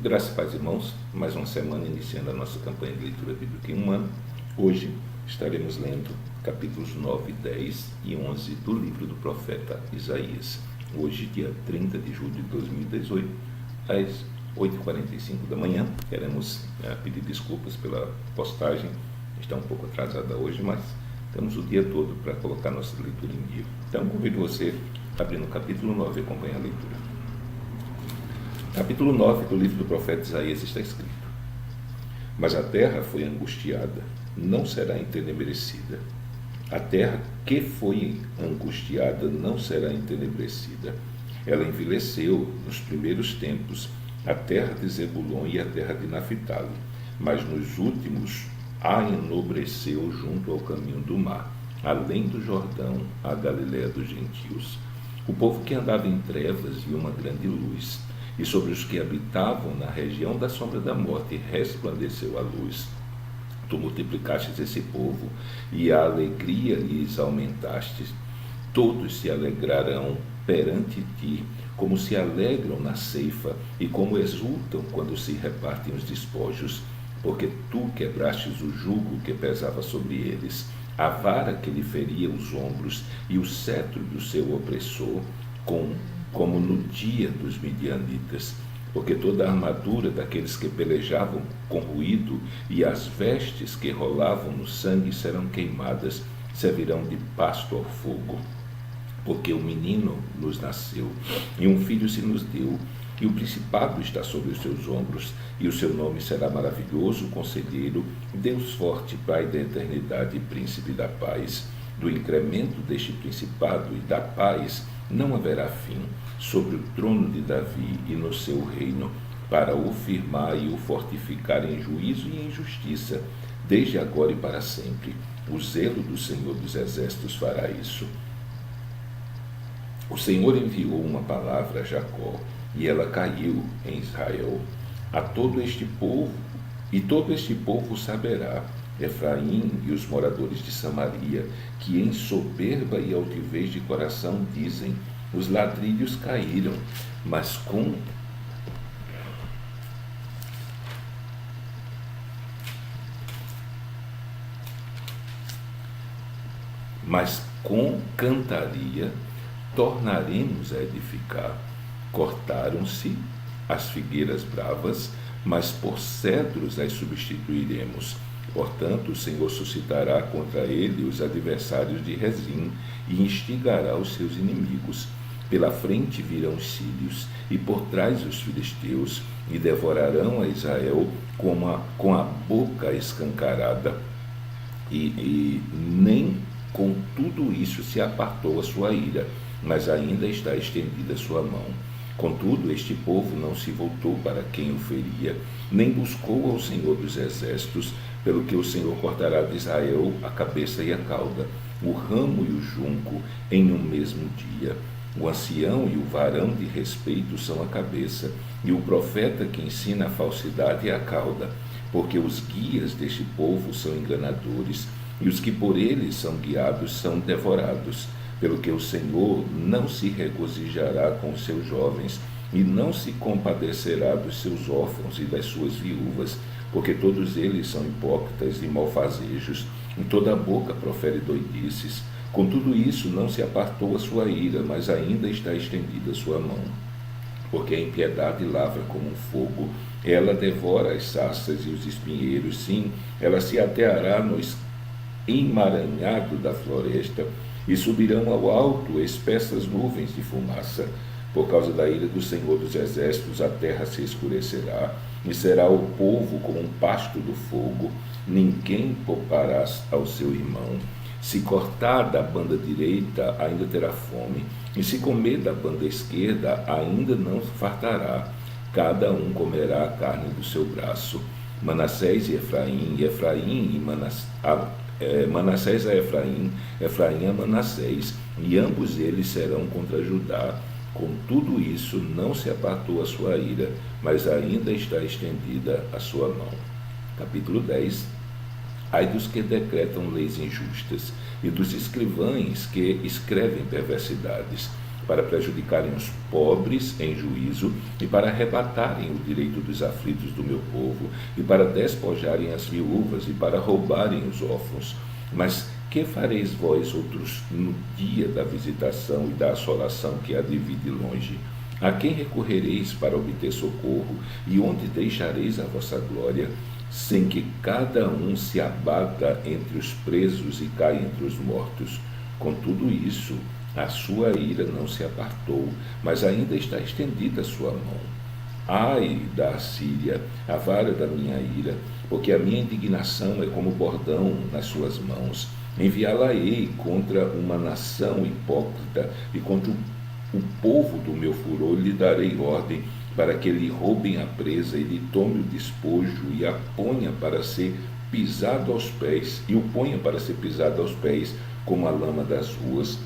Graças e paz, irmãos, mais uma semana iniciando a nossa campanha de leitura bíblica em um ano. Hoje estaremos lendo capítulos 9, 10 e 11 do livro do profeta Isaías. Hoje, dia 30 de julho de 2018, às 8h45 da manhã. Queremos pedir desculpas pela postagem, está um pouco atrasada hoje, mas temos o dia todo para colocar nossa leitura em dia. Então, convido você a abrir no capítulo 9 e acompanhar a leitura. Capítulo 9 do livro do profeta Isaías está escrito: Mas a terra foi angustiada, não será entenebrecida. A terra que foi angustiada não será entenebrecida. Ela envelheceu nos primeiros tempos, a terra de Zebulon e a terra de Naphtali, mas nos últimos a enobreceu junto ao caminho do mar, além do Jordão, a Galiléia dos gentios. O povo que andava em trevas viu uma grande luz, e sobre os que habitavam na região da sombra da morte resplandeceu a luz. Tu multiplicastes esse povo, e a alegria lhes aumentastes. Todos se alegrarão perante ti, como se alegram na ceifa, e como exultam quando se repartem os despojos. Porque tu quebrastes o jugo que pesava sobre eles, a vara que lhe feria os ombros, e o cetro do seu opressor, como no dia dos midianitas. Porque toda a armadura daqueles que pelejavam com ruído e as vestes que rolavam no sangue serão queimadas, servirão de pasto ao fogo. Porque o menino nos nasceu, e um filho se nos deu, e o principado está sobre os seus ombros, e o seu nome será maravilhoso, conselheiro, Deus forte, Pai da eternidade e príncipe da paz. Do incremento deste principado e da paz não haverá fim, sobre o trono de Davi e no seu reino, para o firmar e o fortificar em juízo e em justiça, desde agora e para sempre. O zelo do Senhor dos Exércitos fará isso. O Senhor enviou uma palavra a Jacó, e ela caiu em Israel. A todo este povo, e todo este povo saberá, Efraim e os moradores de Samaria, que em soberba e altivez de coração dizem: os ladrilhos caíram, mas com cantaria tornaremos a edificar. Cortaram-se as figueiras bravas, mas por cedros as substituiremos. Portanto, o Senhor suscitará contra ele os adversários de Rezim e instigará os seus inimigos. Pela frente virão os sírios, e por trás os filisteus, e devorarão a Israel com a boca escancarada. E nem com tudo isso se apartou a sua ira, mas ainda está estendida a sua mão. Contudo, este povo não se voltou para quem o feria, nem buscou ao Senhor dos Exércitos, pelo que o Senhor cortará de Israel a cabeça e a cauda, o ramo e o junco, em um mesmo dia. O ancião e o varão de respeito são a cabeça, e o profeta que ensina a falsidade é a cauda, porque os guias deste povo são enganadores, e os que por eles são guiados são devorados. Pelo que o Senhor não se regozijará com os seus jovens, e não se compadecerá dos seus órfãos e das suas viúvas, porque todos eles são hipócritas e malfazejos, e toda a boca profere doidices. Com tudo isso não se apartou a sua ira, mas ainda está estendida a sua mão. Porque a impiedade lavra como um fogo, ela devora as sarças e os espinheiros, sim, ela se ateará no emaranhado da floresta, e subirão ao alto espessas nuvens de fumaça. Por causa da ira do Senhor dos Exércitos, a terra se escurecerá, e será o povo como um pasto do fogo. Ninguém poupará ao seu irmão. Se cortar da banda direita, ainda terá fome, e se comer da banda esquerda, ainda não fartará. Cada um comerá a carne do seu braço. Manassés e Efraim e Manassés a Efraim, Efraim a Manassés, e ambos eles serão contra Judá. Com tudo isso não se apartou a sua ira, mas ainda está estendida a sua mão. Capítulo 10. Ai dos que decretam leis injustas, e dos escrivães que escrevem perversidades, para prejudicarem os pobres em juízo e para arrebatarem o direito dos aflitos do meu povo e para despojarem as viúvas e para roubarem os órfãos. Mas que fareis vós outros no dia da visitação e da assolação que há de vir de longe? A quem recorrereis para obter socorro e onde deixareis a vossa glória? Sem que cada um se abata entre os presos e caia entre os mortos. Com tudo isso, a sua ira não se apartou, mas ainda está estendida a sua mão. Ai da Assíria, a vara da minha ira, porque a minha indignação é como bordão nas suas mãos. Enviá-la-ei contra uma nação hipócrita e contra o povo do meu furor lhe darei ordem, para que lhe roubem a presa e lhe tome o despojo e a ponha para ser pisado aos pés, e o ponha para ser pisado aos pés como a lama das ruas.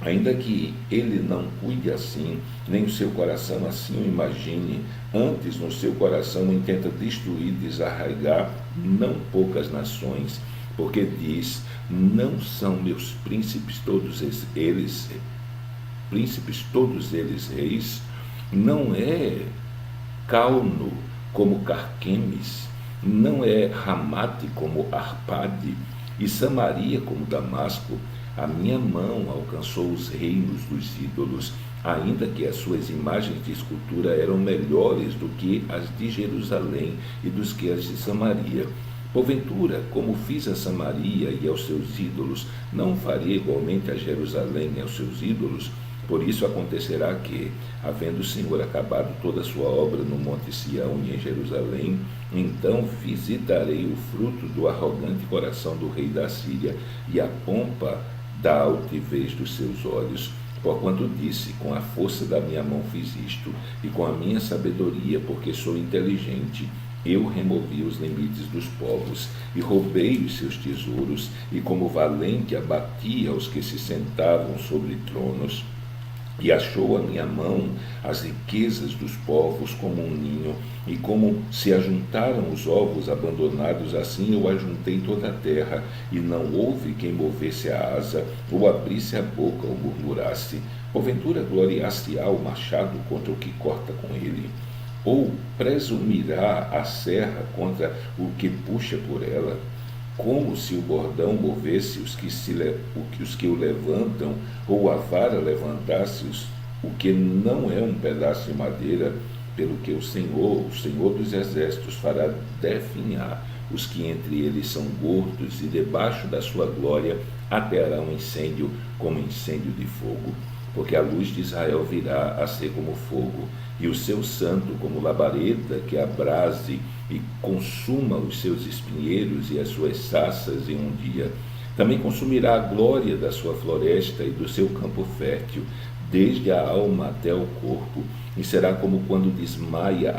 Ainda que ele não cuide assim, nem o seu coração assim o imagine, antes no seu coração intenta destruir, desarraigar não poucas nações, porque diz, não são meus príncipes todos eles reis? Não é Calno como Carquemes, não é Ramate como Arpade, e Samaria como Damasco. A minha mão alcançou os reinos dos ídolos, ainda que as suas imagens de escultura eram melhores do que as de Jerusalém e dos que as de Samaria. Porventura, como fiz a Samaria e aos seus ídolos, não faria igualmente a Jerusalém e aos seus ídolos? Por isso acontecerá que, havendo o Senhor acabado toda a sua obra no monte Sião e em Jerusalém, então visitarei o fruto do arrogante coração do rei da Síria e a pompa da altivez dos seus olhos. Porquanto disse, com a força da minha mão fiz isto, e com a minha sabedoria, porque sou inteligente, eu removi os limites dos povos, e roubei os seus tesouros, e como valente abatia os que se sentavam sobre tronos. E achou a minha mão as riquezas dos povos como um ninho, e como se ajuntaram os ovos abandonados, assim eu ajuntei toda a terra, e não houve quem movesse a asa, ou abrisse a boca, ou murmurasse. Porventura gloriar-se-á o machado contra o que corta com ele? Ou presumirá a serra contra o que puxa por ela? Como se o bordão movesse os que o levantam, ou a vara levantasse o que não é um pedaço de madeira, pelo que o Senhor dos Exércitos, fará definhar os que entre eles são gordos, e debaixo da sua glória ateará um incêndio como incêndio de fogo. Porque a luz de Israel virá a ser como fogo, e o seu santo como labareda que abrase e consuma os seus espinheiros e as suas saças em um dia. Também consumirá a glória da sua floresta e do seu campo fértil, desde a alma até o corpo, e será como quando desmaia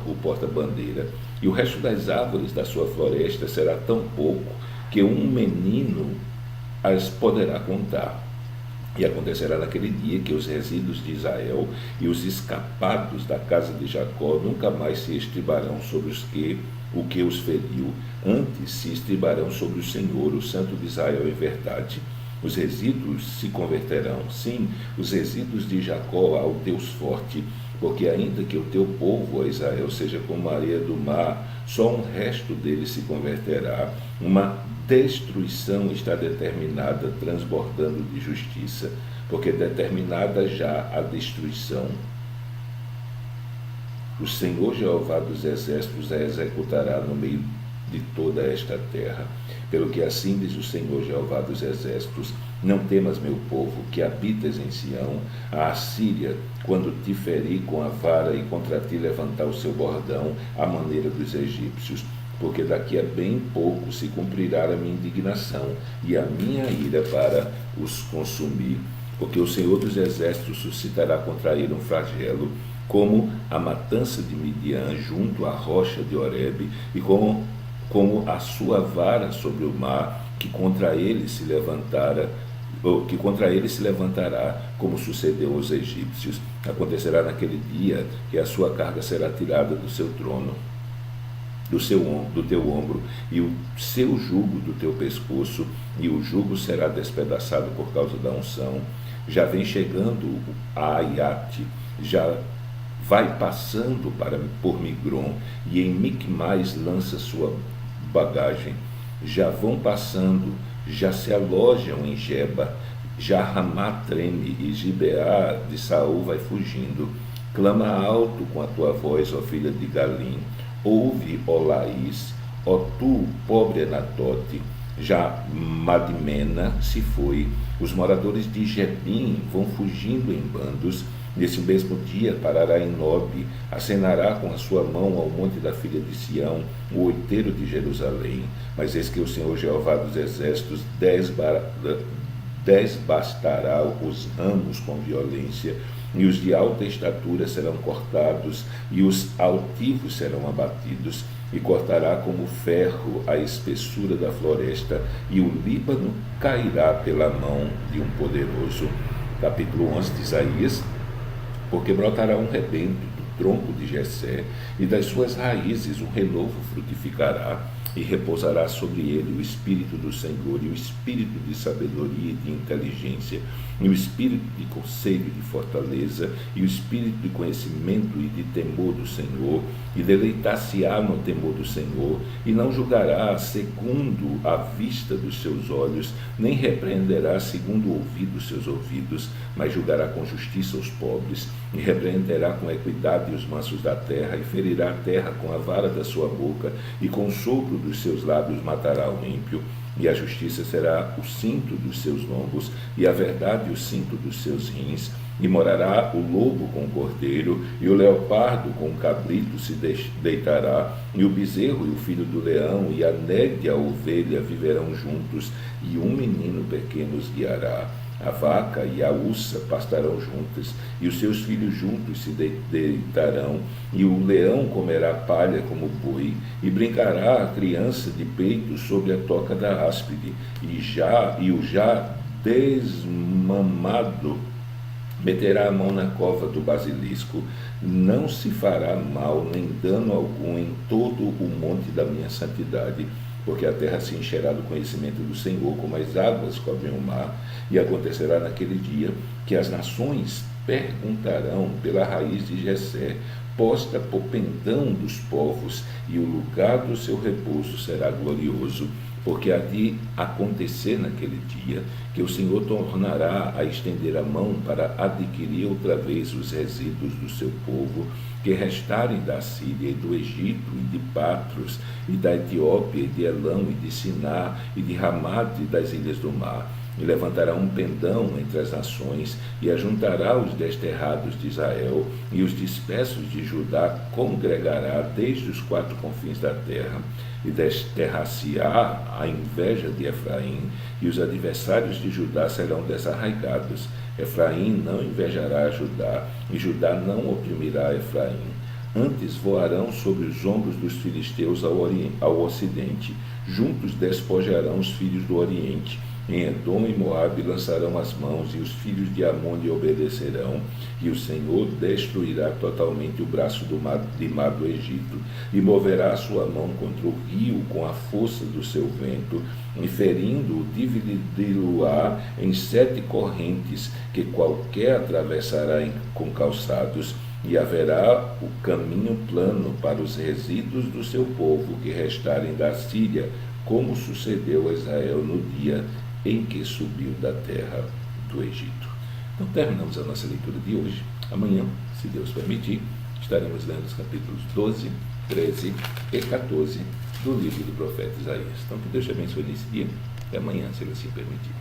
o porta-bandeira. E o resto das árvores da sua floresta será tão pouco que um menino as poderá contar. E acontecerá naquele dia que os resíduos de Israel e os escapados da casa de Jacó nunca mais se estribarão sobre o que os feriu, antes se estribarão sobre o Senhor, o Santo de Israel, em verdade. Os resíduos se converterão, sim, os resíduos de Jacó ao Deus forte, porque ainda que o teu povo, ó Israel, seja como a areia do mar, só um resto dele se converterá. Uma destruição está determinada, transbordando de justiça, porque determinada já a destruição. O Senhor Jeová dos Exércitos a executará no meio de toda esta terra. Pelo que assim diz o Senhor Jeová dos Exércitos: não temas, meu povo, que habitas em Sião, a Assíria, quando te ferir com a vara e contra ti levantar o seu bordão, à maneira dos egípcios. Porque daqui a bem pouco se cumprirá a minha indignação e a minha ira para os consumir. Porque o Senhor dos Exércitos suscitará contra ele um flagelo, como a matança de Midian junto à rocha de Horebe, e como a sua vara sobre o mar, que contra ele se levantará, como sucedeu aos egípcios. Acontecerá naquele dia que a sua carga será tirada do seu trono, do teu ombro, e o seu jugo do teu pescoço, e o jugo será despedaçado por causa da unção. já vem chegando a Aiate, já vai passando por Migron, e em Micmais lança sua bagagem. Já vão passando, já se alojam em Geba, já Ramá treme, e Gibeá de Saul vai fugindo. Clama alto com a tua voz, ó filha de Galim. Ouve, ó Laís, ó tu, pobre Anatote. Já Madmena se foi. Os moradores de Gebim vão fugindo em bandos. Nesse mesmo dia parará em Nobe, acenará com a sua mão ao monte da filha de Sião, o outeiro de Jerusalém. Mas eis que o Senhor Jeová dos exércitos desbastará os ramos com violência, e os de alta estatura serão cortados, e os altivos serão abatidos, e cortará como ferro a espessura da floresta, e o Líbano cairá pela mão de um poderoso. Capítulo 11 de Isaías. Porque brotará um rebento do tronco de Jessé, e das suas raízes um renovo frutificará, e repousará sobre ele o Espírito do Senhor, e o Espírito de sabedoria e de inteligência, e o Espírito de conselho e de fortaleza, e o Espírito de conhecimento e de temor do Senhor, e deleitar-se-á no temor do Senhor, e não julgará segundo a vista dos seus olhos, nem repreenderá segundo o ouvido dos seus ouvidos, mas julgará com justiça os pobres, e repreenderá com equidade os mansos da terra, e ferirá a terra com a vara da sua boca, e com o sopro dos seus lábios matará o ímpio, e a justiça será o cinto dos seus lombos, e a verdade o cinto dos seus rins, e morará o lobo com o cordeiro, e o leopardo com o cabrito se deitará, e o bezerro e o filho do leão, e a nédia a ovelha viverão juntos, e um menino pequeno os guiará. A vaca e a ursa pastarão juntas, e os seus filhos juntos se deitarão, e o leão comerá palha como boi, e brincará a criança de peito sobre a toca da áspide, e o já desmamado meterá a mão na cova do basilisco. Não se fará mal nem dano algum em todo o monte da minha santidade, porque a terra se encherá do conhecimento do Senhor, como as águas cobrem o mar. E acontecerá naquele dia que as nações perguntarão pela raiz de Jessé, posta por pendão dos povos, e o lugar do seu repouso será glorioso, porque há de acontecer naquele dia que o Senhor tornará a estender a mão para adquirir outra vez os resíduos do seu povo, que restarem da Síria e do Egito e de Patros, e da Etiópia e de Elão e de Siná e de Ramate e das ilhas do mar. E levantará um pendão entre as nações, e ajuntará os desterrados de Israel, e os dispersos de Judá congregará desde os quatro confins da terra, e desterrar-se-á a inveja de Efraim, e os adversários de Judá serão desarraigados. Efraim não invejará Judá, e Judá não oprimirá Efraim. Antes voarão sobre os ombros dos filisteus ao ocidente, juntos despojarão os filhos do oriente. Em Edom e Moabe lançarão as mãos, e os filhos de Amon lhe obedecerão, e o Senhor destruirá totalmente o braço de mar do Egito, e moverá a sua mão contra o rio com a força do seu vento, e ferindo-o dividir-o-á em 7 correntes, que qualquer atravessará com calçados, e haverá o caminho plano para os resíduos do seu povo que restarem da Síria, como sucedeu a Israel no dia em que subiu da terra do Egito. Então terminamos a nossa leitura de hoje. Amanhã, se Deus permitir, estaremos lendo os capítulos 12, 13 e 14 do livro do profeta Isaías. Então que Deus te abençoe nesse dia e amanhã, se Ele assim permitir.